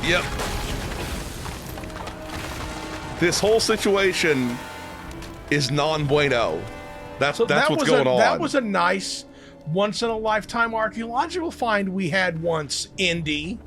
Yep. This whole situation is non bueno. That's what's going on. That was a nice once-in-a-lifetime archaeological find we had once, Indy.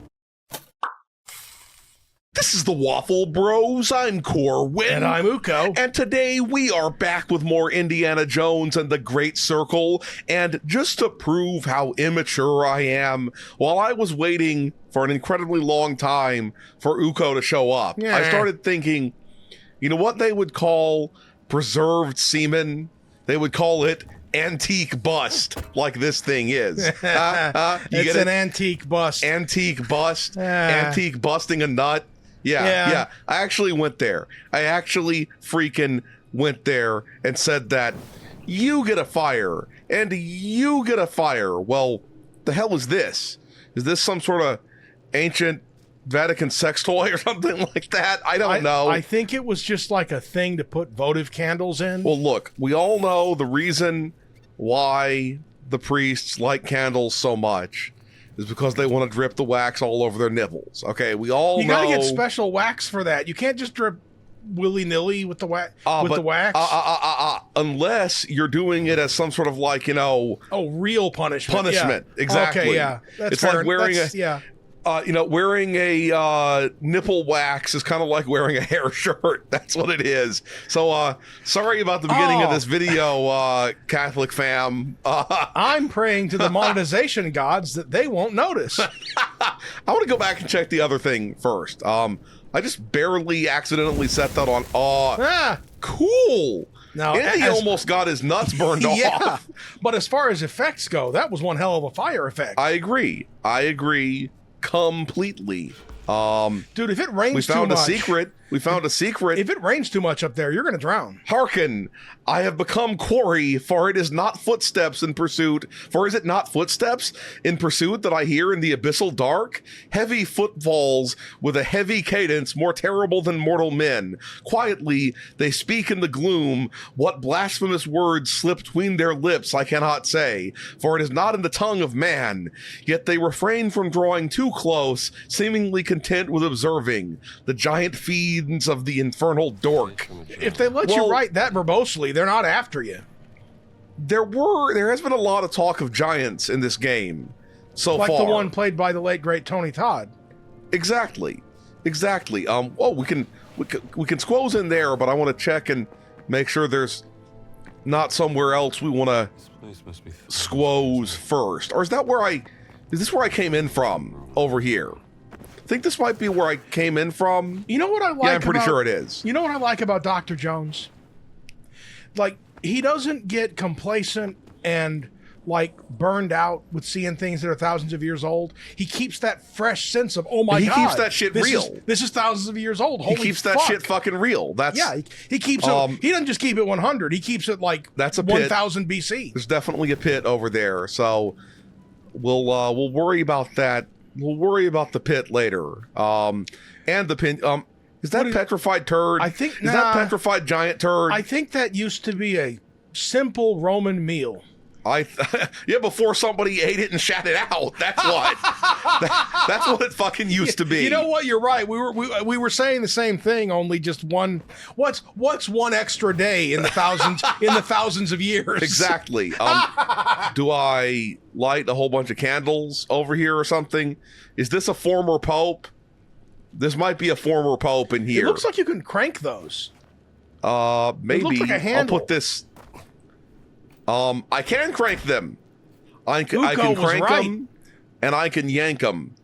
This is the Waffle Bros. I'm Corwin. And I'm Uko. And today we are back with more Indiana Jones and the Great Circle. And just to prove how immature I am, while I was waiting for an incredibly long time for Uko to show up, I started thinking, you know what they would call preserved semen? They would call it antique bust, like this thing is. It's an antique bust. Antique bust. Antique busting a nut. Yeah. I actually went there. I actually freaking went there and said that you get a fire and you get a fire. Well, the hell is this? Is this some sort of ancient Vatican sex toy or something like that? I don't know. I think it was just like a thing to put votive candles in. Well, look, we all know the reason why the priests like candles so much is because they want to drip the wax all over their nipples. Okay, we all know. You gotta get special wax for that. You can't just drip willy-nilly with the wax. Unless you're doing it as some sort of like, real punishment. Punishment, yeah. exactly. Okay, yeah. That's it's fair. like wearing wearing a nipple wax is kind of like wearing a hair shirt. That's what it is. So, sorry about the beginning of this video, Catholic fam. I'm praying to the monetization gods that they won't notice. I want to go back and check the other thing first. I just barely accidentally set that on. Cool. Now, Andy almost got his nuts burned off. But as far as effects go, that was one hell of a fire effect. I agree completely. Dude, if it rains too much... We found a secret. If it rains too much up there, you're going to drown. Hearken, I have become quarry, for it is not footsteps in pursuit. For is it not footsteps in pursuit that I hear in the abyssal dark? Heavy footfalls with a heavy cadence, more terrible than mortal men. Quietly, they speak in the gloom. What blasphemous words slip between their lips, I cannot say, for it is not in the tongue of man. Yet they refrain from drawing too close, seemingly content with observing the giant feet of the infernal dork. If they let you write that verbosely, they're not after you. There has been a lot of talk of giants in this game so far. Like the one played by the late great Tony Todd. Exactly. We can squoze in there, but I want to check and make sure there's not somewhere else we want to squoze first. Or is this where I came in from over here? I think this might be where I came in from. You know what I like? Yeah, I'm pretty sure it is. You know what I like about Dr. Jones? Like, he doesn't get complacent and like burned out with seeing things that are thousands of years old. He keeps that fresh sense of, oh my God. He keeps that shit real. This is thousands of years old. Holy He keeps that shit fucking real. He keeps it. He doesn't just keep it 100. He keeps it like that's a 1000 BC. There's definitely a pit over there. So we'll worry about that. We'll worry about the pit later. And the pin. Is that petrified turd? I think. Is that petrified giant turd? I think that used to be a simple Roman meal. Before somebody ate it and shat it out. That's what. That's what it fucking used to be. You know what? You're right. We were saying the same thing. Only just one. What's one extra day in the thousands of years? Exactly. Do I light a whole bunch of candles over here or something? Is this a former pope? This might be a former pope in here. It looks like you can crank those. Maybe. It looks like a handle. I'll put this. I can crank them. I can crank them, and I can yank them.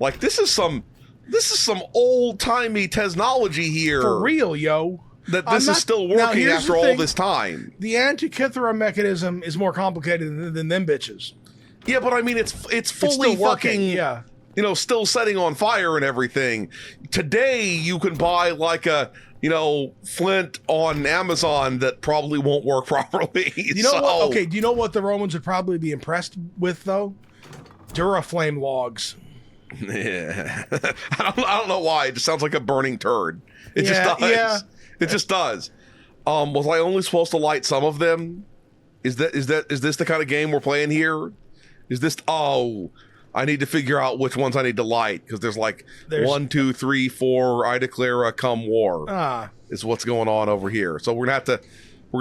Like this is some old-timey technology here. For real, yo. That this is still working after all this time. The Antikythera mechanism is more complicated than them bitches. Yeah, but I mean it's fully fucking. Yeah. Still setting on fire and everything. Today you can buy like a flint on Amazon that probably won't work properly. You know what? Okay, do you know what the Romans would probably be impressed with though? Duraflame logs. Yeah. I don't know why. It just sounds like a burning turd. It just does. Yeah. It just does. Was I only supposed to light some of them? Is this the kind of game we're playing here? Is this I need to figure out which ones I need to light, because there's like There's- 1, 2, 3, 4. I declare a come war. Is what's going on over here. So we're gonna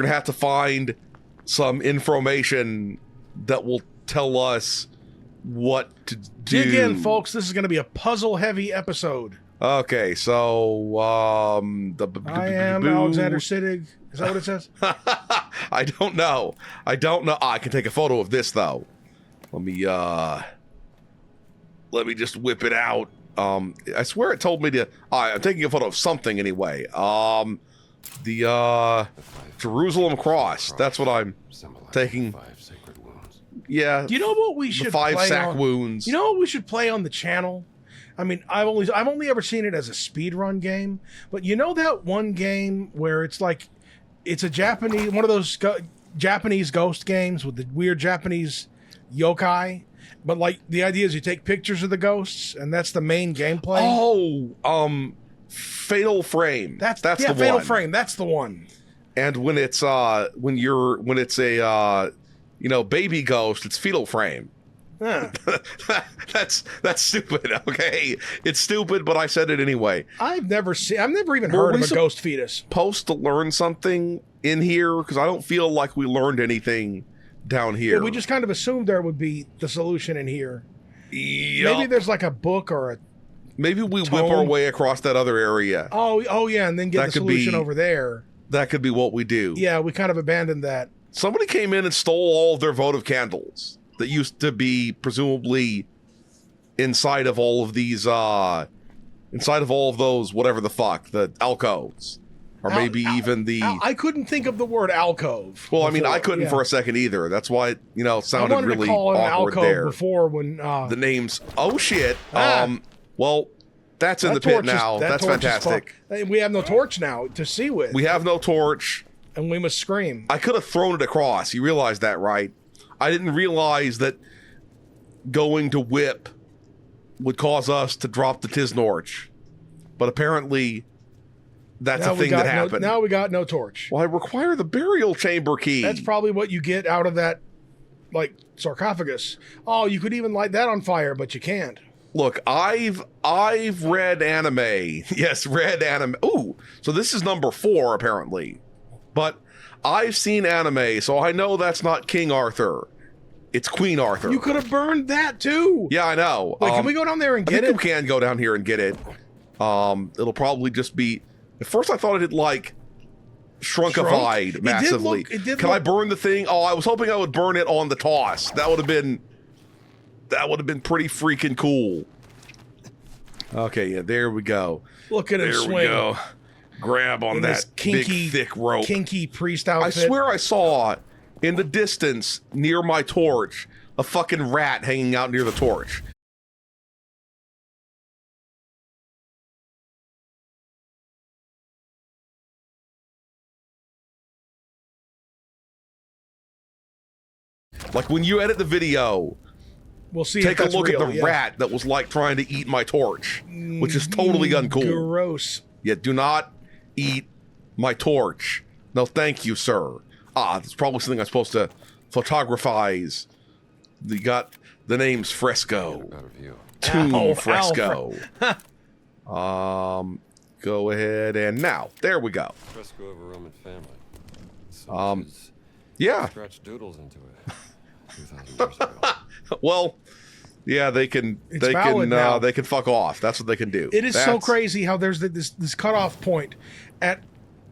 have to find some information that will tell us what to do. Dig in, folks. This is going to be a puzzle-heavy episode. Okay, so I am Alexander Siddig. Is that what it says? I don't know. I can take a photo of this though. Let me just whip it out. I swear it told me to. I'm taking a photo of something anyway. The Jerusalem cross. That's what I'm taking. Yeah. Do you know what we should the 5 play sack on? wounds. You know what we should play on the channel? I mean, I've only ever seen it as a speedrun game, but you know that one game where it's like, it's a Japanese, one of those Japanese ghost games with the weird Japanese yokai, but like the idea is you take pictures of the ghosts and that's the main gameplay. Oh, Fatal Frame. That's the Fatal one. Frame. That's the one. And when it's a baby ghost, it's Fetal Frame. Huh. That's stupid. Okay, it's stupid, but I said it anyway. I've never even heard of a ghost fetus. Supposed to learn something in here, because I don't feel like we learned anything down here. Yeah, we just kind of assumed there would be the solution in here. Yep. Maybe there's like a book or a. Maybe we whip our way across that other area. Oh yeah, and then get the solution over there. That could be what we do. Yeah, we kind of abandoned that. Somebody came in and stole all of their votive candles that used to be presumably inside of all of these, inside of all of those, whatever the fuck, the alcoves. Or maybe even the... I couldn't think of the word alcove. Well, I mean, I couldn't for a second either. That's why it, sounded really to call it awkward an alcove there. Before when... the name's... Oh, shit. Well, that's in the pit now. That's fantastic. We have no torch now to see with. We have no torch. And we must scream. I could have thrown it across. You realize that, right? I didn't realize that going to whip would cause us to drop the Tisnorch. But apparently, that's a thing that happened. Now we got no torch. Well, I require the burial chamber key. That's probably what you get out of that, like, sarcophagus. Oh, you could even light that on fire, but you can't. Look, I've read anime. Yes, read anime. Ooh, so this is number 4, apparently. But I've seen anime, so I know that's not King Arthur. It's Queen Arthur. You could have burned that, too. Yeah, I know. Wait, can we go down there and get it? I think we can go down here and get it. It'll probably just be... At first I thought it had, like, shrunkified massively. Can I burn the thing? Oh, I was hoping I would burn it on the toss. That would have been pretty freaking cool. Okay, yeah, there we go. Look at him swing. There we go. Grab on that big, thick rope. Kinky priest outfit. I swear I saw in the distance near my torch a fucking rat hanging out near the torch. Like when you edit the video, we'll see. Take a look at the rat that was like trying to eat my torch, which is totally uncool. Gross. Yeah, do not eat my torch. No, thank you, sir. That's probably something I'm supposed to photographize. You got the name's Fresco. Tomb Fresco. Go ahead and now. There we go. Fresco of a Roman family. Yeah. Scratch doodles into it. 2,000 years ago. Well, yeah, they can fuck off. That's what they can do. It is so crazy how there's this cutoff point at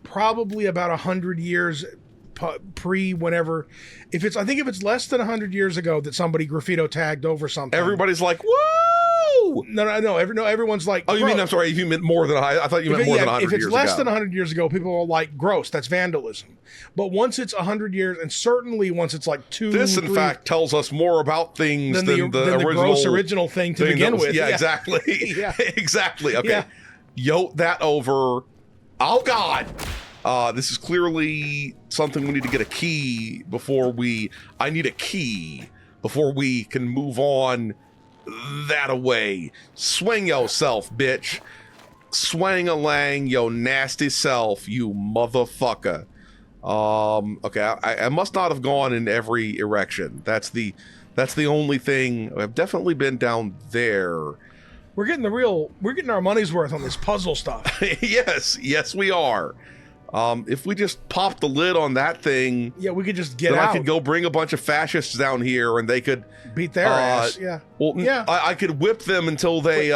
probably about 100 years pre whenever. I think if it's less than 100 years ago that somebody graffito tagged over something, everybody's like, woo! No. Everyone's like, oh, you mean, I'm sorry, you meant more than I thought you meant more than 100 years ago. If it's less than 100 years ago, people are like, gross, that's vandalism. But once it's 100 years, and certainly once it's like 2, this in fact tells us more about things than the original thing to begin with. Yeah, exactly. Yeah. Exactly. Okay. Yeah. Yote that over. Oh God. This is clearly something we need to get a key before I need a key before we can move on that away. Swing yourself, bitch. Swang-a-lang yo nasty self, you motherfucker. Okay, I must not have gone in every erection. That's the That's the only thing. I've definitely been down there. We're getting our money's worth on this puzzle stuff. Yes, we are. If we just pop the lid on that thing, Yeah, we could just get then out. I could go bring a bunch of fascists down here, and they could beat their ass. Yeah. Well, Yeah. I could whip them until they,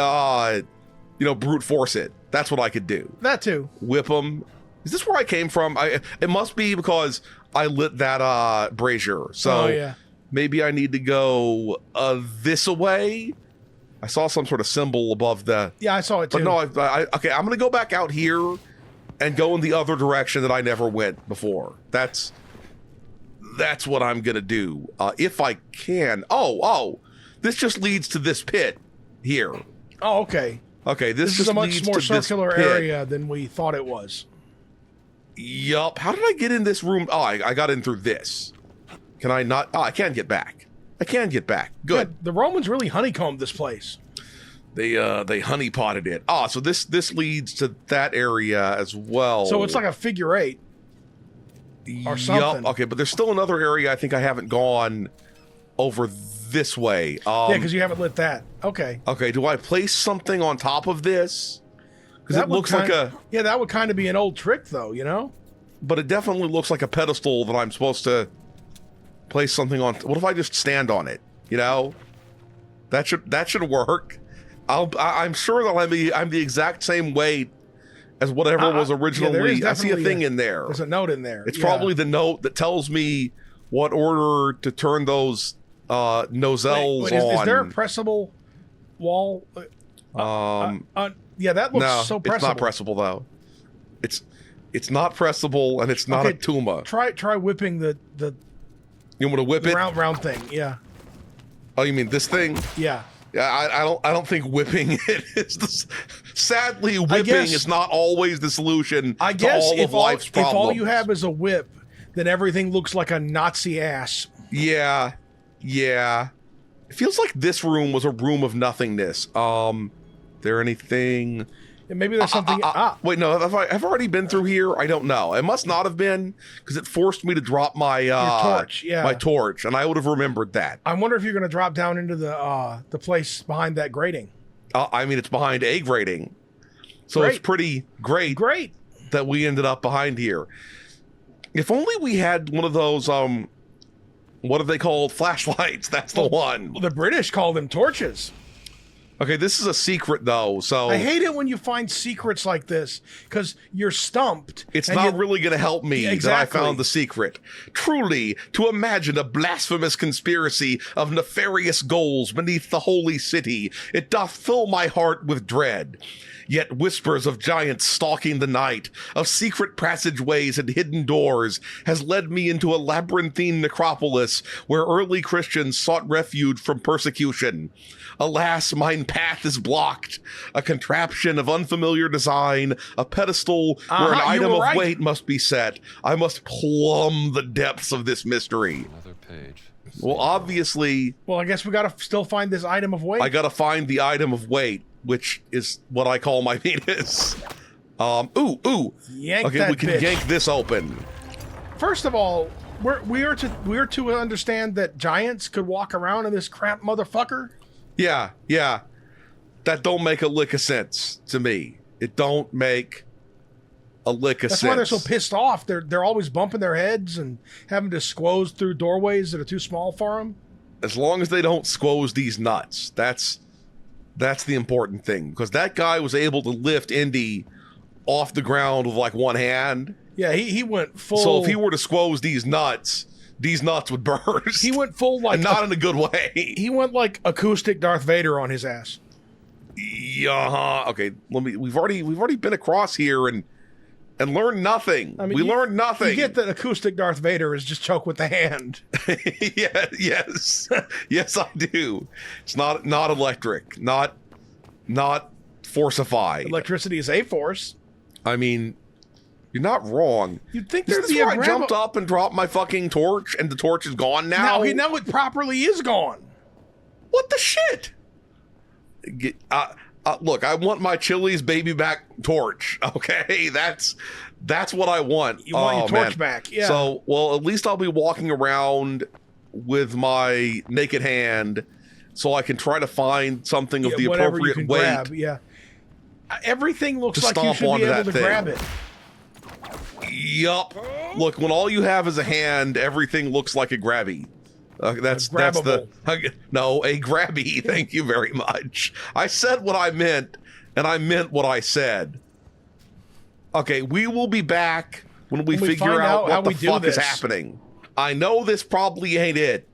brute force it. That's what I could do. That too. Whip them. Is this where I came from? It must be because I lit that brazier. So Oh, yeah. maybe I need to go this way. I saw some sort of symbol above the. Yeah, I saw it too. But no, okay. I'm gonna go back out here and go in the other direction that I never went before. That's what I'm gonna do if I can. Oh, this just leads to this pit here. Oh, okay. Okay, This is a much more circular area than we thought it was. Yup. How did I get in this room? Oh, I got in through this. Can I not? Oh, I can get back. I can get back. Good. Yeah, the Romans really honeycombed this place. They honeypotted it. Ah, so this leads to that area as well. So it's like a figure eight or something. Okay, but there's still another area I think I haven't gone over this way. Yeah, because you haven't lit that. Okay. Okay, do I place something on top of this? Because it looks like a... Yeah, that would kind of be an old trick, though, you know? But it definitely looks like a pedestal that I'm supposed to place something on. What if I just stand on it? You know? That should work. I'm sure that I'm the exact same weight as whatever was originally... Yeah, I see a thing in there. There's a note in there. It's probably the note that tells me what order to turn those nozels Wait, on. is there a pressable wall? Yeah, that looks so pressable. It's not pressable though. It's not pressable, and it's not a Tuma. Try whipping the You want me to whip it? round thing. Yeah. Oh, you mean this thing? Yeah. Yeah, I don't think whipping it is. Sadly, whipping is not always the solution I guess to all of life's problems. if all you have is a whip, then everything looks like a Nazi ass. Yeah. It feels like this room was a room of nothingness. There anything? And maybe there's something. Wait, no. Have I already been through here? I don't know. It must not have been because it forced me to drop my torch. Yeah, my torch, and I would have remembered that. I wonder if you're going to drop down into the place behind that grating. I mean, it's behind a grating, so Great. it's pretty great. Great that we ended up behind here. If only we had one of those. What are they called? Flashlights. That's the one. The British call them torches. Okay, this is a secret though, so I hate it when you find secrets like this because you're stumped. It's not really going to help me that I found the secret. Truly, to imagine a blasphemous conspiracy of nefarious goals beneath the holy city, it doth fill my heart with dread. Yet whispers of giants stalking the night, of secret passageways and hidden doors, has led me into a labyrinthine necropolis where early Christians sought refuge from persecution. Alas, mine path is blocked. A contraption of unfamiliar design, a pedestal where an item of weight must be set. I must plumb the depths of this mystery. Another page. Well, obviously... Well, I guess we got to still find this item of weight. I got to find the item of weight, which is what I call my penis. Ooh. Yank okay, that we can bitch. yank this open. First of all, we are to understand that giants could walk around in this crap motherfucker. Yeah. That don't make a lick of sense to me. It don't make a lick of sense. That's why they're so pissed off. They're always bumping their heads and having to squoze through doorways that are too small for them. As long as they don't squoze these nuts, that's the important thing. Because that guy was able to lift Indy off the ground with like one hand. Yeah, he went full. So if he were to squoze these nuts would burst. He went full like and not in a good way. He went like acoustic Darth Vader on his ass. Yeah. Okay. We've already been across here and learned nothing. I mean, we learned nothing. You get that acoustic Darth Vader is just choke with the hand. Yeah. Yes, I do. It's not electric. Not forcified. Electricity is a force. I mean, you're not wrong. You'd think Is there'd this be where I jumped up and dropped my fucking torch, and the torch is gone now? Now it properly is gone. What the shit? Look, I want my Chili's baby back torch. Okay, that's what I want. You want your torch back, yeah. So, well, at least I'll be walking around with my naked hand so I can try to find something of the whatever you appropriate can weight. grab, yeah. Everything looks To like you stomp should be onto able that to thing. grab it. Yup. Look, when all you have is a hand, everything looks like a grabby. That's the no, a grabby. Thank you very much. I said what I meant, and I meant what I said. Okay, we will be back when we figure find out how what the we do fuck is this. happening. I know this probably ain't it,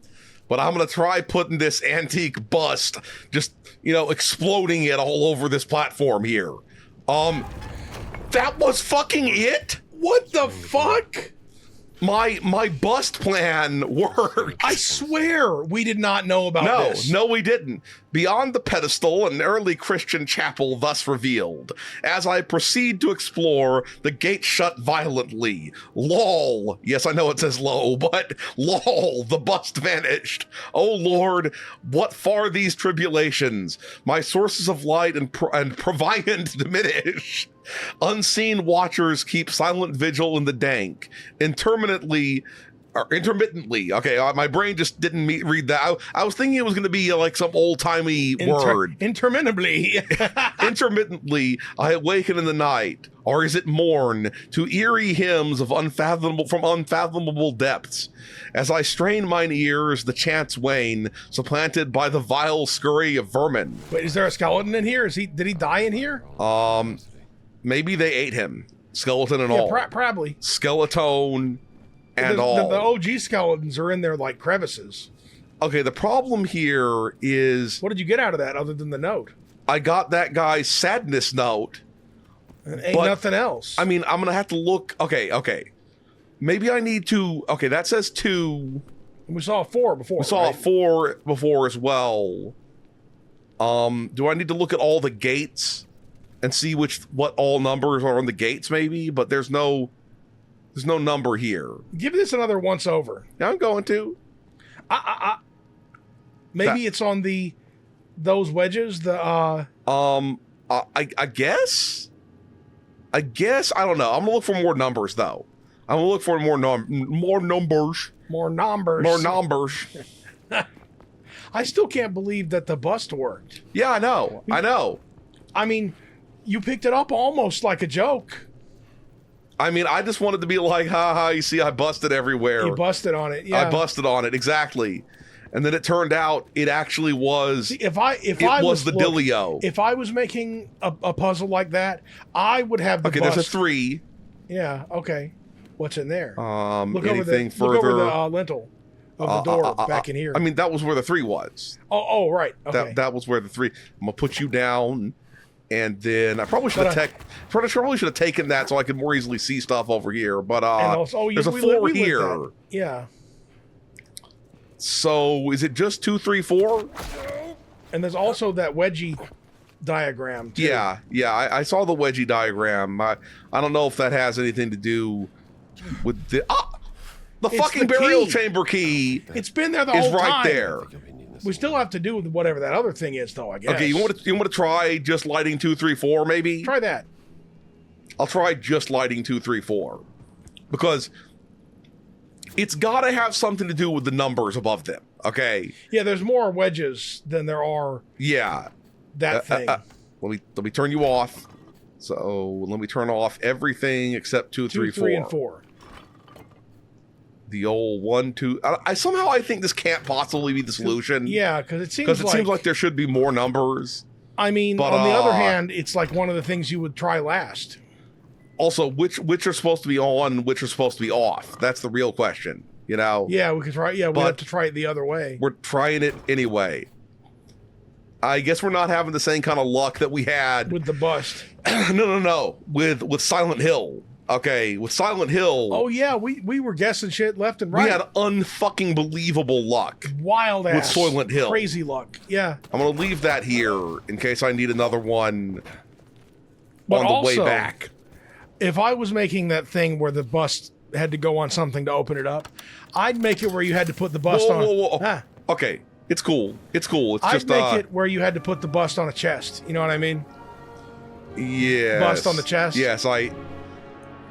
but I'm gonna try putting this antique bust, just exploding it all over this platform here. That was fucking it. What the fuck? My bust plan worked. I swear we did not know about this. No, we didn't. Beyond the pedestal, an early Christian chapel thus revealed. As I proceed to explore, the gate shut violently. Lol. Yes, I know it says low, but lol, the bust vanished. Oh Lord, what far these tribulations? My sources of light and proviant diminish. Unseen watchers keep silent vigil in the dank. Intermittently, okay, my brain just didn't read that. I was thinking it was going to be like some old-timey word. Interminably. Intermittently, I awaken in the night, or is it morn, to eerie hymns of unfathomable depths. As I strain mine ears, the chants wane, supplanted by the vile scurry of vermin. Wait, is there a skeleton in here? Did he die in here? Maybe they ate him, skeleton and all. Probably. Skeleton and all. The OG skeletons are in there like crevices. Okay, the problem here is... What did you get out of that other than the note? I got that guy's sadness note. Ain't nothing else. I mean, I'm going to have to look... Okay. Maybe I need to... Okay, that says 2. We saw a 4 before. We saw a 4 before as well. Do I need to look at all the gates and see what all numbers are on the gates maybe? But there's no number here. Give this another once over. Yeah, I'm going to. Maybe it's on those wedges. I guess. I don't know. I'm gonna look for more numbers though. I'm gonna look for more numbers. More numbers. More numbers. I still can't believe that the bust worked. Yeah, I know. I mean, you picked it up almost like a joke. I mean, I just wanted to be like, ha, you see, I busted everywhere. You busted on it, yeah. I busted on it, exactly. And then it turned out it actually was... See, if I was the dealio. If I was making a puzzle like that, I would have the bust. Okay, there's a 3. Yeah, okay. What's in there? Look anything further? Look over the lintel of the door back in here. I mean, that was where the 3 was. Oh, right. Okay. That was where the 3... I'm going to put you down... And then I probably should have taken that so I could more easily see stuff over here. But there's a 4 here. Yeah. So is it just 2, 3, 4? And there's also that wedgie diagram too. Yeah. I saw the wedgie diagram. I don't know if that has anything to do with the fucking burial chamber key. It's been there the whole time. Is right there. We still have to do with whatever that other thing is, though, I guess. Okay, you want to try just lighting 2, 3, 4, maybe? Try that. I'll try just lighting 2, 3, 4. Because it's got to have something to do with the numbers above them, okay? Yeah, there's more wedges than there are... Yeah. That thing. Let me turn you off. So, let me turn off everything except 2, 3, 4. 2, 3, and 4. The old 1, 2. I think this can't possibly be the solution. Yeah, because it seems like there should be more numbers. I mean, but, on the other hand, it's like one of the things you would try last. Also, which are supposed to be on and which are supposed to be off? That's the real question. Yeah, we could try. Yeah, we have to try it the other way. We're trying it anyway. I guess we're not having the same kind of luck that we had with the bust. No. With Silent Hill. Okay, with Silent Hill... Oh, yeah, we were guessing shit left and right. We had unfucking believable luck. Wild ass. With Silent Hill. Crazy luck, yeah. I'm going to leave that here in case I need another one on the way back. If I was making that thing where the bust had to go on something to open it up, I'd make it where you had to put the bust on... Whoa. Okay, it's cool. It's I'd make it where you had to put the bust on a chest. You know what I mean? Yes. Bust on the chest? Yes,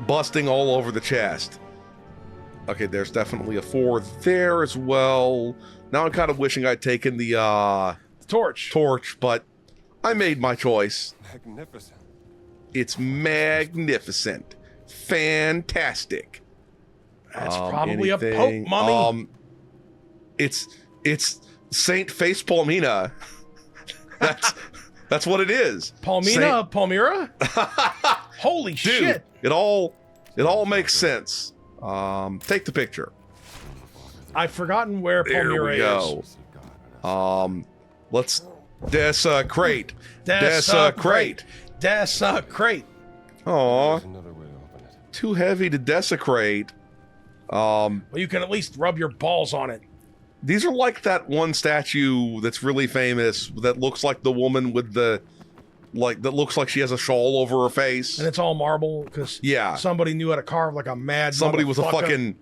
busting all over the chest. Okay, there's definitely a 4 there as well. Now I'm kind of wishing I'd taken the torch, but I made my choice. Magnificent. It's magnificent. Fantastic. That's probably a Pope mummy. It's Saint Face Palmina. That's what it is. Palmyra? Holy Dude, shit. It all makes sense. Take the picture. I've forgotten where Palmyra is. Let's desecrate. Desecrate. Aw, There's another way to open it. too heavy to desecrate. Well, you can at least rub your balls on it. These are like that one statue that's really famous that looks like the woman with the, that looks like she has a shawl over her face. And it's all marble because Yeah. somebody knew how to carve like a mad Somebody was a motherfucker. fucking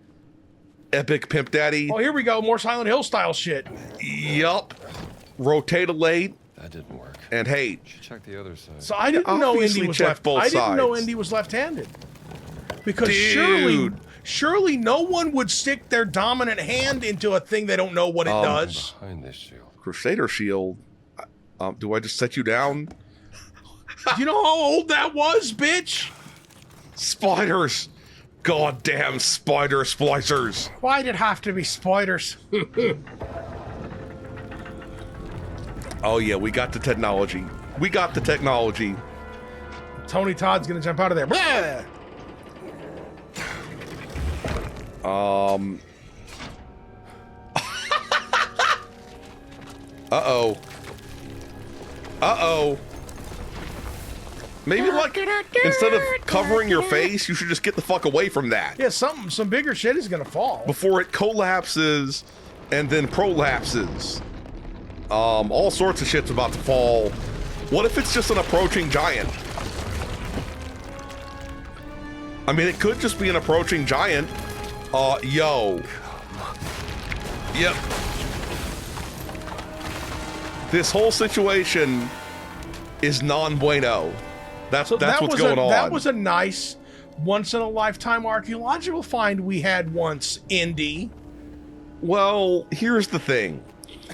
epic pimp daddy. Oh, here we go. More Silent Hill style shit. Yup. Rotate-a-late That didn't work. and hate. Should check the other side. So I didn't know obviously Indy was check left. both I didn't know sides. Indy was left-handed. Because Dude. surely no one would stick their dominant hand into a thing they don't know what it does. Behind this shield. Crusader shield. Do I just set you down? Do you know how old that was, bitch? Spiders. Goddamn spider splicers. Why'd it have to be spiders? Oh yeah, we got the technology. We got the technology. Tony Todd's gonna jump out of there. Blah! Uh-oh. Uh-oh. Maybe like instead of covering your face, you should just get the fuck away from that Yeah, some bigger shit is gonna fall. before it collapses and then prolapses. All sorts of shit's about to fall. What if it's just an approaching giant? I mean, it could just be an approaching giant. Yo. Yep. This whole situation is non bueno. That's what's going on. That was a nice, once-in-a-lifetime archaeological find we had once, Indy. Well, here's the thing.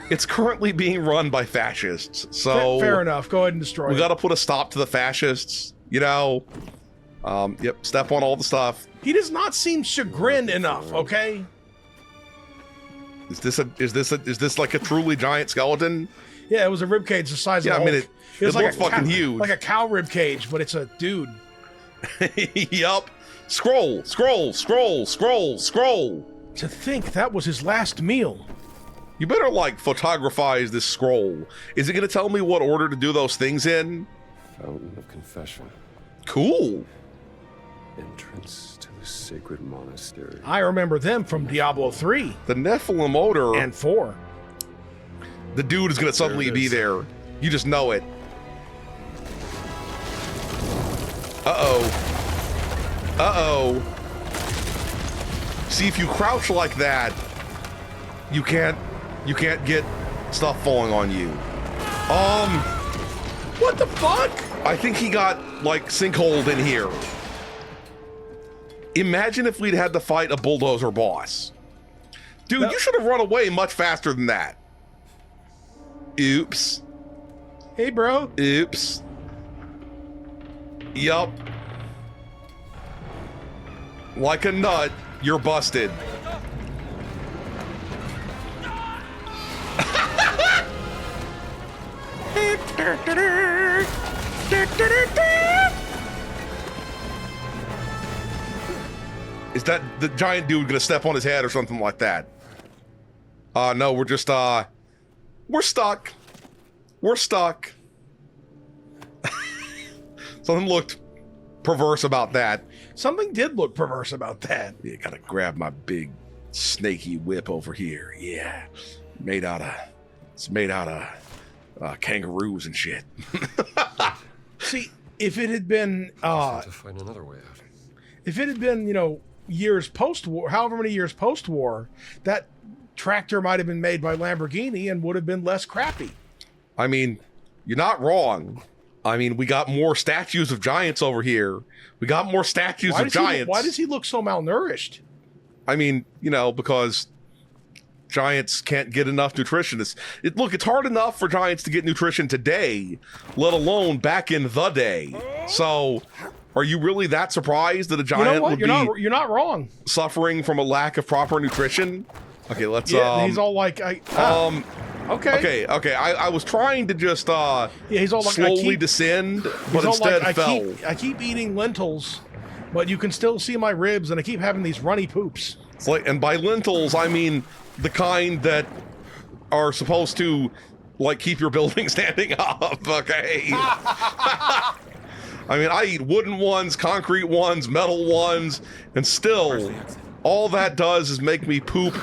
It's currently being run by fascists, so Fair enough. Go ahead and destroy we it. got to put a stop to the fascists. You know. Yep. Step on all the stuff. He does not seem chagrined enough. Okay. Is this like a truly giant skeleton? Yeah, it was a rib cage the size Yeah, of I the mean, Hulk. it was looks a fucking huge. like a cow rib cage, but it's a dude. Yup. Scroll. To think that was his last meal. You better like photographize this scroll. Is it going to tell me what order to do those things in? Fountain of confession. Cool. Entrance to the sacred monastery. I remember them from Diablo 3 The Nephilim odor. and 4. The dude is going to suddenly There it be is. there. You just know it. Uh-oh. Uh-oh. See, if you crouch like that, you can't get stuff falling on you. What the fuck? I think he got, like, sinkholed in here. Imagine if we'd had to fight a bulldozer boss. Dude, No. you should have run away much faster than that. Oops. Hey, bro. Oops. Yup. Like a nut, you're busted. Is that the giant dude gonna step on his head or something like that? No, we're just, we're stuck. We're stuck. Something looked perverse about that. Something did look perverse about that. You gotta grab my big snaky whip over here. Yeah. It's made out of kangaroos and shit. See, if it had been, To find another way out. if it had been, years post-war, however many years post-war, that tractor might have been made by Lamborghini and would have been less crappy. I mean, you're not wrong. I mean, we got more statues of giants over here. We got more statues of giants. Why does he look so malnourished? I mean, because giants can't get enough nutrition. Look, it's hard enough for giants to get nutrition today, let alone back in the day. So, are you really that surprised that a giant would You're not wrong. suffering from a lack of proper nutrition? Okay, let's. Yeah, he's all like, okay. Okay. I was trying to just he's all like, slowly descend, but instead fell. I keep eating lentils, but you can still see my ribs, and I keep having these runny poops. It's like, and by lentils, I mean the kind that are supposed to, like, keep your building standing up. Okay. I mean, I eat wooden ones, concrete ones, metal ones, and still, all that does is make me poop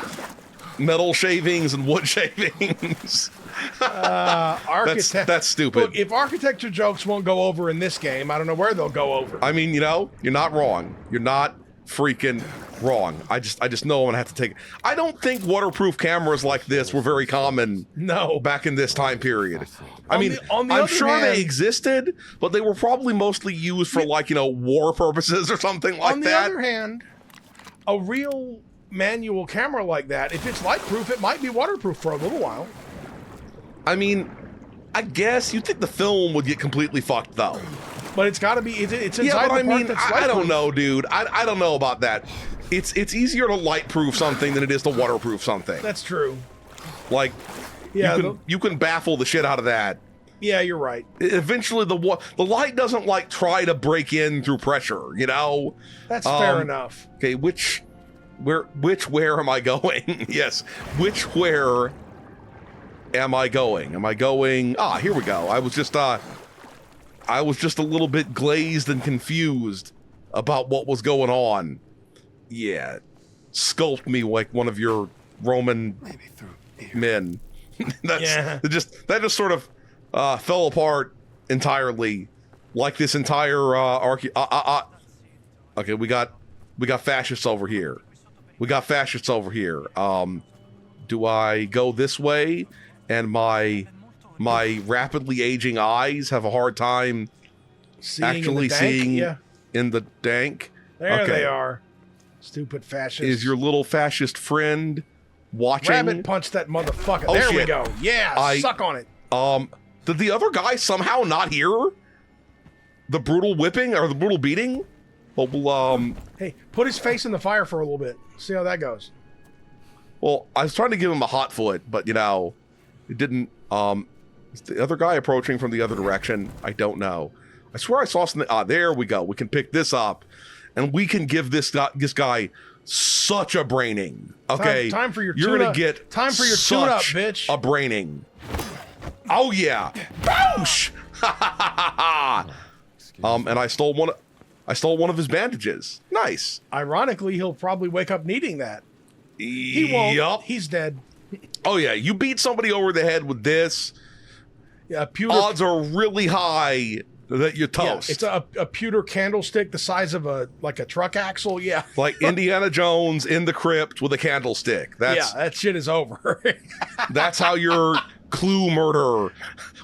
metal shavings and wood shavings. That's stupid. Look, if architecture jokes won't go over in this game, I don't know where they'll go over. I mean, you're not wrong. You're not freaking wrong. I just know I'm gonna have to take. I don't think waterproof cameras like this were very common. No, back in this time period. I'm I'm sure they existed, but they were probably mostly used for war purposes or something like that. On the other hand, a real manual camera like that, if it's light proof, it might be waterproof for a little while. I mean, I guess you'd think the film would get completely fucked though. But it's got to be. It's inside. Yeah, but the part that's I don't know, dude. I don't know about that. It's easier to light proof something than it is to waterproof something. That's true. Like, yeah, you can baffle the shit out of that. Yeah, you're right. Eventually, the light doesn't try to break in through pressure. That's fair enough. Okay, where am I going? Yes, where am I going? Am I going? Here we go. I was just a little bit glazed and confused about what was going on. Yeah, sculpt me like one of your Roman men. That just sort of fell apart entirely, like this entire Okay, we got fascists over here. Do I go this way? And my rapidly aging eyes have a hard time seeing in the dank. There they are. Stupid fascists. Is your little fascist friend watching? Rabbit punch that motherfucker. Oh, there shit. we go. Yeah, suck on it. Did the other guy somehow not hear the brutal whipping or the brutal beating? Well, hey, put his face in the fire for a little bit. See how that goes. Well, I was trying to give him a hot foot, but it didn't. Is the other guy approaching from the other direction? I don't know. I swear I saw something. There we go. We can pick this up, and we can give this guy such a braining. Okay, time for your you're tune-up. gonna get time for your such tune-up, bitch. a braining. Oh yeah, boosh! And I stole one of his bandages. Nice. Ironically, he'll probably wake up needing that. He won't. Yup. He's dead. Oh yeah, you beat somebody over the head with this. Yeah, pewter. Odds are really high that you're toast. Yeah, it's a pewter candlestick the size of a truck axle. Yeah, like Indiana Jones in the crypt with a candlestick. That shit is over. That's how your clue murder.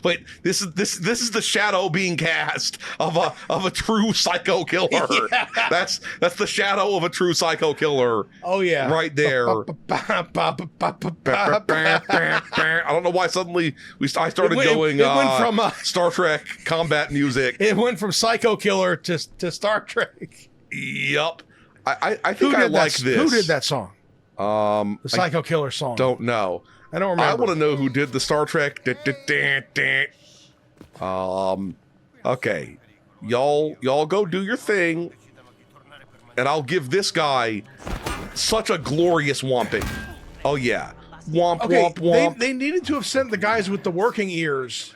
Wait, this is the shadow being cast of a true psycho killer. Yeah. That's the shadow of a true psycho killer. Oh yeah, right there. I don't know why suddenly I started going. It went from Star Trek combat music. It went from psycho killer to Star Trek. Yup. I think I like this. Who did that song? The Psycho Killer song. Don't know. I don't remember. I want to know who did the Star Trek. Okay, y'all go do your thing, and I'll give this guy such a glorious whomping. Oh yeah, womp womp womp. They needed to have sent the guys with the working ears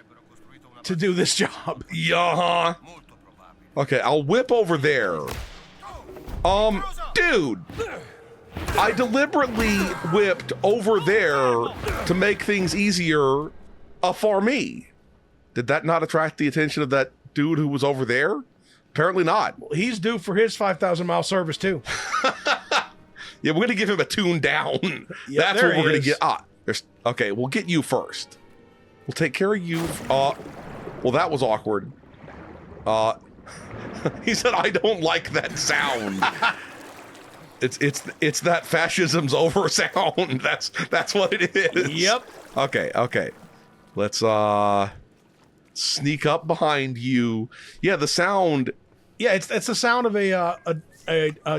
to do this job. Yeah. Okay, I'll whip over there. Dude. I deliberately whipped over there to make things easier for me. Did that not attract the attention of that dude who was over there? Apparently not. Well, he's due for his 5,000-mile service, too. Yeah, we're going to give him a tune down. Yep, that's what we're going to get. Okay, we'll get you first. We'll take care of you. Well, that was awkward. He said, I don't like that sound. It's that fascism's over sound. That's what it is. Yep. Okay. Let's sneak up behind you. Yeah, the sound. Yeah, it's the sound of a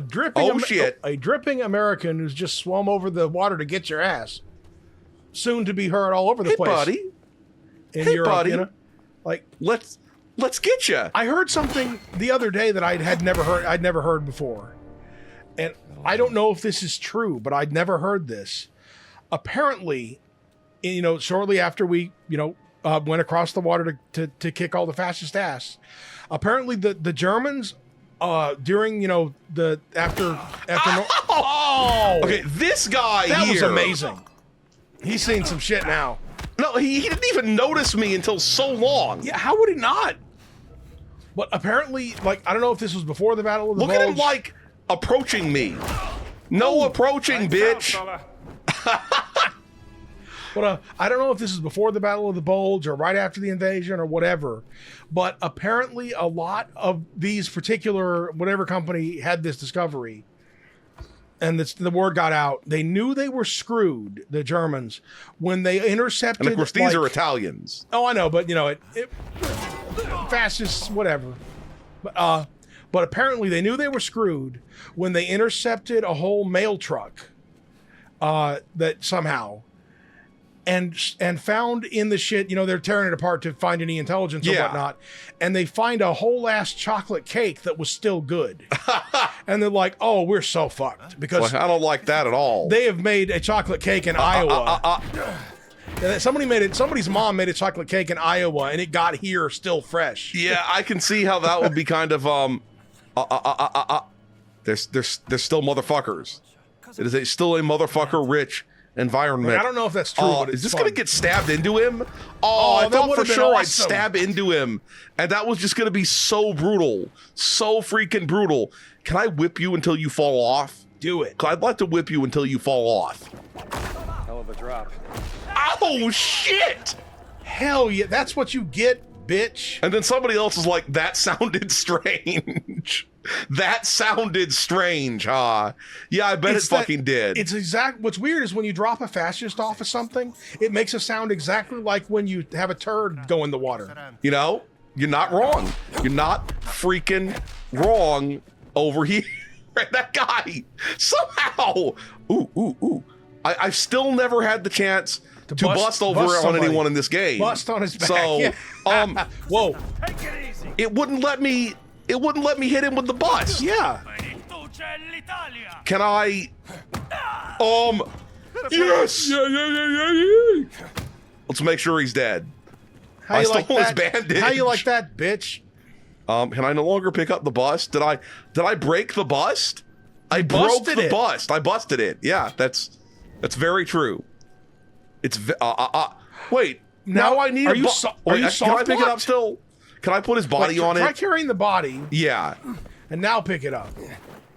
dripping shit. A dripping American who's just swum over the water to get your ass. Soon to be heard all over the Hey, place. buddy. In Hey, Europe, buddy. you know? Like Let's get you. I heard something the other day that I'd never heard before. And I don't know if this is true, but I'd never heard this. Apparently, shortly after we, went across the water to kick all the fascist ass, apparently the Germans, during, after Oh! Okay, this guy that here. was amazing. He's seen some shit now. No, he didn't even notice me until so long. Yeah, how would he not? But apparently, like, I don't know if this was before the Battle of the Look Bulge. at him, like, approaching me. No approaching, bitch. But I don't know if this is before the Battle of the Bulge or right after the invasion or whatever. But apparently a lot of these particular, whatever company had this discovery, and the word got out, they knew they were screwed, the Germans, when they intercepted... And of course, these are Italians. Oh, I know, but, it fascists, whatever. But apparently they knew they were screwed when they intercepted a whole mail truck that somehow... And found in the shit, they're tearing it apart to find any intelligence or whatnot, and they find a whole ass chocolate cake that was still good, and they're like, "Oh, we're so fucked," because Well, I don't like that at all. they have made a chocolate cake in Iowa. And somebody's mom made a chocolate cake in Iowa, and it got here still fresh. Yeah, I can see how that would be kind of There's still motherfuckers. It is still a motherfucker rich environment. Like, I don't know if that's true, but it's is this fun. gonna get stabbed into him? I that thought for would've been sure I'd awesome. stab into him, and that was just gonna be so brutal, so freaking brutal. Can I whip you until you fall off? Do it. 'Cause I'd like to whip you until you fall off. Hell of a drop. Oh shit! Hell yeah, that's what you get, bitch. And then somebody else is like, that sounded strange. That sounded strange, huh? Yeah, I bet it fucking did. It's what's weird is when you drop a fascist off of something, it makes a sound exactly like when you have a turd go in the water. You're not wrong. You're not freaking wrong over here. That guy, somehow. Ooh. I've still never had the chance to bust over on somebody. anyone in this game. Bust on his back. So, yeah. Whoa. it wouldn't let me hit him with the bus. Yeah. Can I? Yes. Yeah. Let's make sure he's dead. How I you stole like his that? bandage. How you like that, bitch? Can I no longer pick up the bust? Did I break the bust? I broke busted the it. bust. I busted it. Yeah, that's very true. It's wait. Now I need are a you bu- so- wait, are you can I pick it up soft-locked? still? Can I put his body on Try it? carrying the body Yeah. and now pick it up.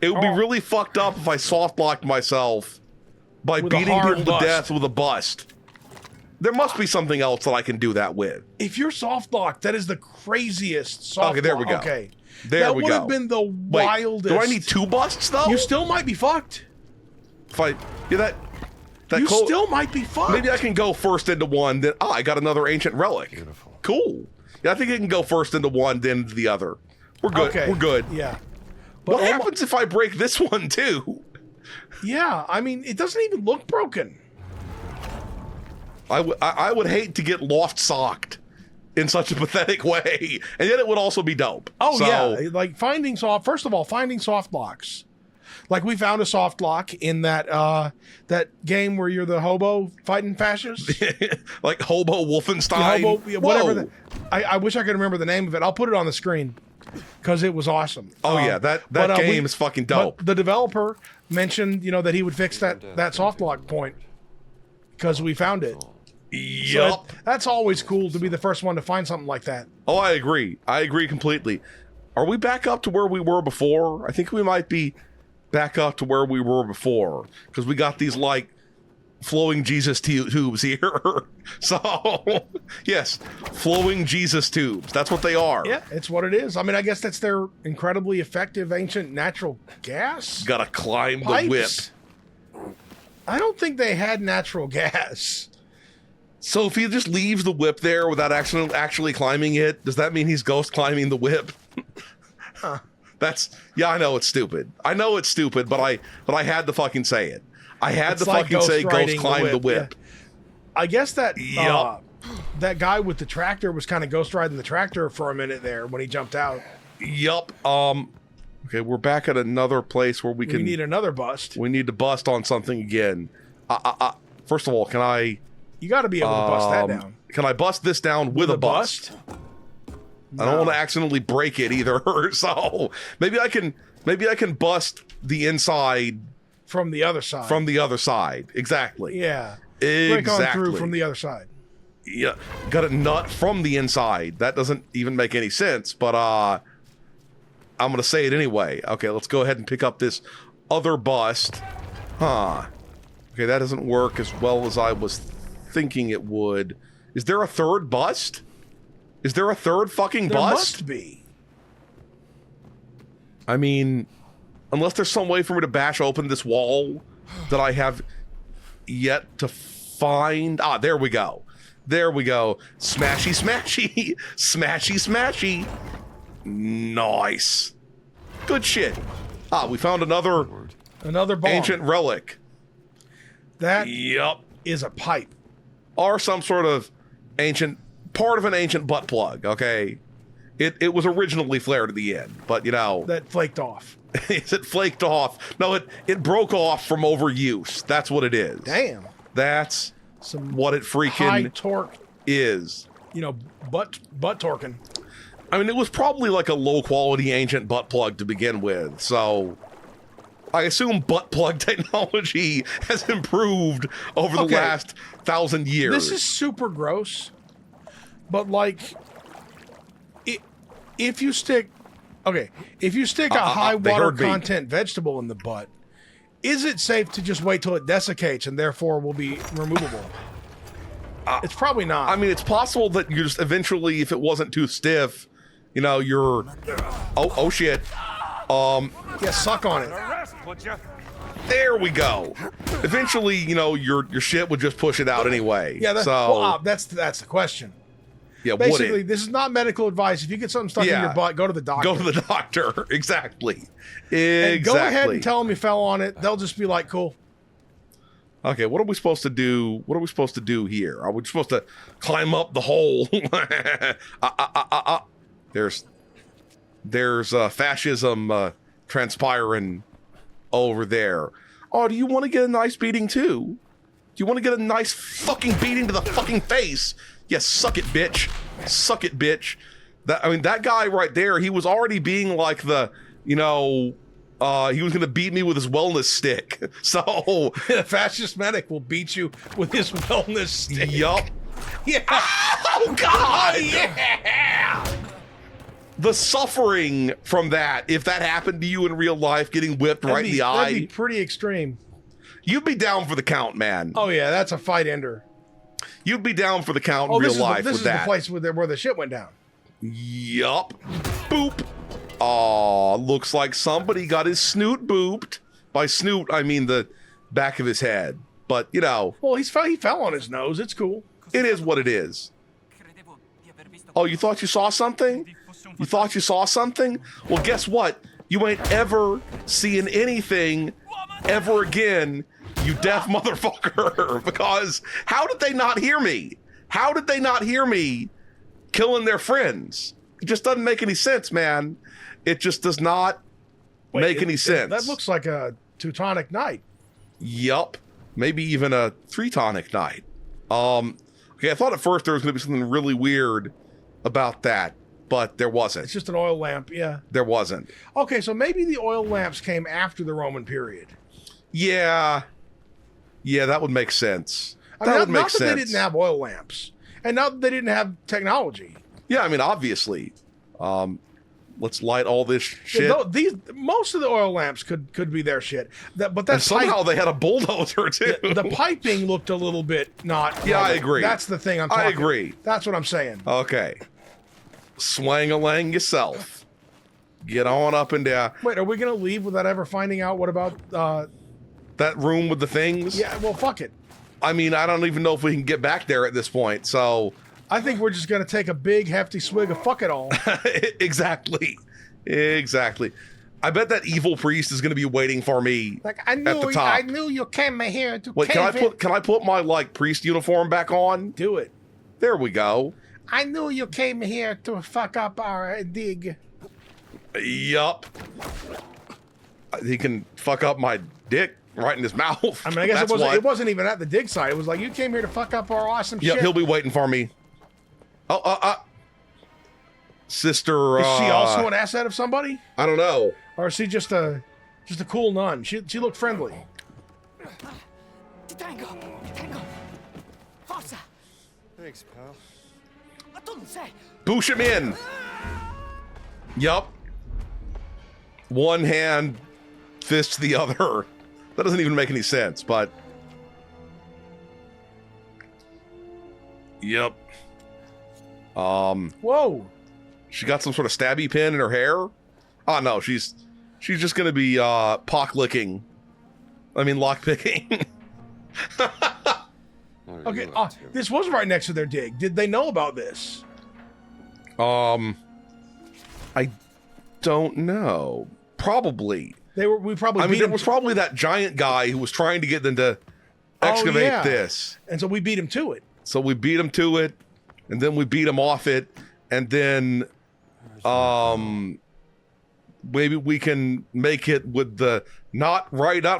It would be Oh. really fucked up if I soft locked myself by With a beating hard people bust. to death with a bust. There must be something else that I can do that with. If you're soft locked, that is the craziest soft Okay, there we go. Okay. There that we would go. have been the Wait, wildest. do I need two busts though? You still might be fucked. If I that You clo- still might be fucked. Maybe I can go first into one, then I got another ancient relic. Beautiful. Cool. Yeah, I think I can go first into one, then into the other. We're good. Okay. We're good. Yeah. But What happens if I break this one too? Yeah, I mean, it doesn't even look broken. I would hate to get loft socked in such a pathetic way, and yet it would also be dope. Oh So, yeah, like finding soft. First of all, finding soft locks. Like we found a soft lock in that game where you're the hobo fighting fascists. like Hobo Wolfenstein. Hobo, yeah, whatever. Whoa. I wish I could remember the name of it. I'll put it on the screen because it was awesome. Oh yeah, that game is fucking dope. But the developer mentioned, that he would fix that soft lock point because we found it. Yup. So that's always cool to be the first one to find something like that. Oh, I agree. I agree completely. Are we back up to where we were before? I think we might be back up to where we were before because we got these like flowing Jesus tubes here. So, yes, flowing Jesus tubes. That's what they are. Yeah, it's what it is. I mean, I guess that's their incredibly effective ancient natural gas Gotta climb pipes. the whip. I don't think they had natural gas. So if he just leaves the whip there without actually climbing it, does that mean he's ghost climbing the whip? Huh. I know it's stupid. I know it's stupid, but I had to fucking say it. I had It's to like fucking say riding ghost climb the whip. Yeah. I guess that Yup. that guy with the tractor was kind of ghost riding the tractor for a minute there when he jumped out. Yup. Okay, we're back at another place where we need another bust. We need to bust on something again. First of all, can I? You got to be able to bust that down. Can I bust this down with a bust? I don't want to accidentally break it either. So maybe I can bust the inside from the other side. From the other side, exactly. Yeah. Exactly. Break on through from the other side. Yeah, got a nut from the inside. That doesn't even make any sense, but I'm gonna say it anyway. Okay, let's go ahead and pick up this other bust. Huh. Okay, that doesn't work as well as I was thinking it would. Is there a third bust? Is there a third fucking There bust? must be. I mean, unless there's some way for me to bash open this wall that I have yet to find. Ah, there we go. There we go. Smashy, smashy. Smashy, smashy. Nice. Good shit. Ah, we found another bomb. ancient relic. That Yup. is a pipe. Or some sort of part of an ancient butt plug, okay? It was originally flared at the end, but that flaked off. Is it flaked off? No, it broke off from overuse. That's what it is. Damn. That's Some what it freaking high torque, is. butt torquing. I mean, it was probably like a low quality ancient butt plug to begin with, so I assume butt plug technology has improved over the last 1,000 years. This is super gross, but if you stick a high water content vegetable in the butt, is it safe to just wait till it desiccates and therefore will be removable? It's probably not. I mean, it's possible that you just eventually, if it wasn't too stiff, you're... Oh, shit. Yeah, suck on it. Arrest, would you? There we go. Eventually, your shit would just push it out anyway. Yeah, that's the question. Yeah, basically, this is not medical advice. If you get something stuck in your butt, go to the doctor. Go to the doctor. Exactly. And go ahead and tell them you fell on it. They'll just be like, cool. Okay, what are we supposed to do? What are we supposed to do here? Are we supposed to climb up the hole? There's fascism transpiring over there. Oh, do you want to get a nice beating too? Do you want to get a nice fucking beating to the fucking face? Yes, suck it, bitch. Suck it, bitch. That guy right there, he was already being like he was going to beat me with his wellness stick. So... The fascist medic will beat you with his wellness stick. Yup. Yeah. Oh, God! Yeah! The suffering from that, if that happened to you in real life, getting whipped right in the eye... That'd be pretty extreme. You'd be down for the count, man. Oh, yeah, that's a fight ender. You'd be down for the count in real life with that. This is the place where the shit went down. Yup. Boop. Aw, looks like somebody got his snoot booped. By snoot, I mean the back of his head. But, Well, he fell on his nose. It's cool. It is what it is. Oh, you thought you saw something? You thought you saw something? Well, guess what? You ain't ever seeing anything ever again, you deaf motherfucker. Because how did they not hear me? How did they not hear me killing their friends? It just doesn't make any sense, man. It just does not make any sense. That looks like a Teutonic Knight. Yup. Maybe even a Three-tonic Knight. Okay, I thought at first there was going to be something really weird about that, but there wasn't. It's just an oil lamp, yeah. There wasn't. Okay, so maybe the oil lamps came after the Roman period. Yeah. Yeah, that would make sense. That would make sense. Not that they didn't have oil lamps, and not that they didn't have technology. Yeah, I mean, obviously. Let's light all this shit. Yeah, most of the oil lamps could be their shit. But and that's somehow they had a bulldozer too. the piping looked a little bit not. Yeah, I right. agree. That's the thing I'm talking. I agree. That's what I'm saying. Okay. Swang-a-lang yourself. Get on up and down. Wait, are we gonna leave without ever finding out what about? That room with the things? Yeah, well, fuck it. I mean, I don't even know if we can get back there at this point, so... I think we're just gonna take a big hefty swig of fuck it all. Exactly. I bet that evil priest is going to be waiting for me Like at the top. I knew you came here to. Wait, can I put my like priest uniform back on? Do it. There we go. I knew you came here to fuck up our dig. Yup. He can fuck up my dick right in his mouth. I mean, I guess it wasn't even at the dig site. It was like, you came here to fuck up our awesome Yep, shit. he'll be waiting for me. Sister. Is she also an asset of somebody? I don't know. Or is she just a cool nun? She looked friendly. Detengo! Forza! Thanks, pal. Boosh him in. Yup. One hand, fist the other. That doesn't even make any sense, but. Yep. Whoa. She got some sort of stabby pin in her hair. Oh no, she's just gonna be lock picking. Okay, this was right next to their dig. Did they know about this? I don't know. Probably. We probably. I mean, beat there him was probably that giant guy who was trying to get them to excavate yeah. this. And so we beat him to it. So we beat him to it, and then we beat him off it, and then, maybe we can make it with the not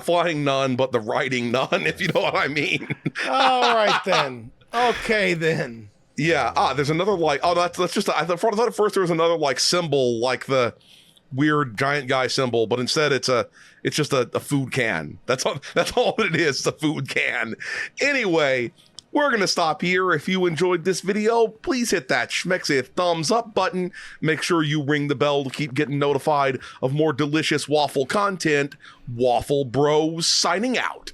flying nun, but the riding nun, if you know what I mean. All right then. Okay then. Yeah. There's another that's just. I thought at first there was another like symbol, like the weird giant guy symbol, but instead it's just a food can. That's all it is. It's a food can. Anyway. We're going to stop here. If you enjoyed this video, please hit that schmexy thumbs up button. Make sure you ring the bell to keep getting notified of more delicious waffle content. Waffle Bros signing out.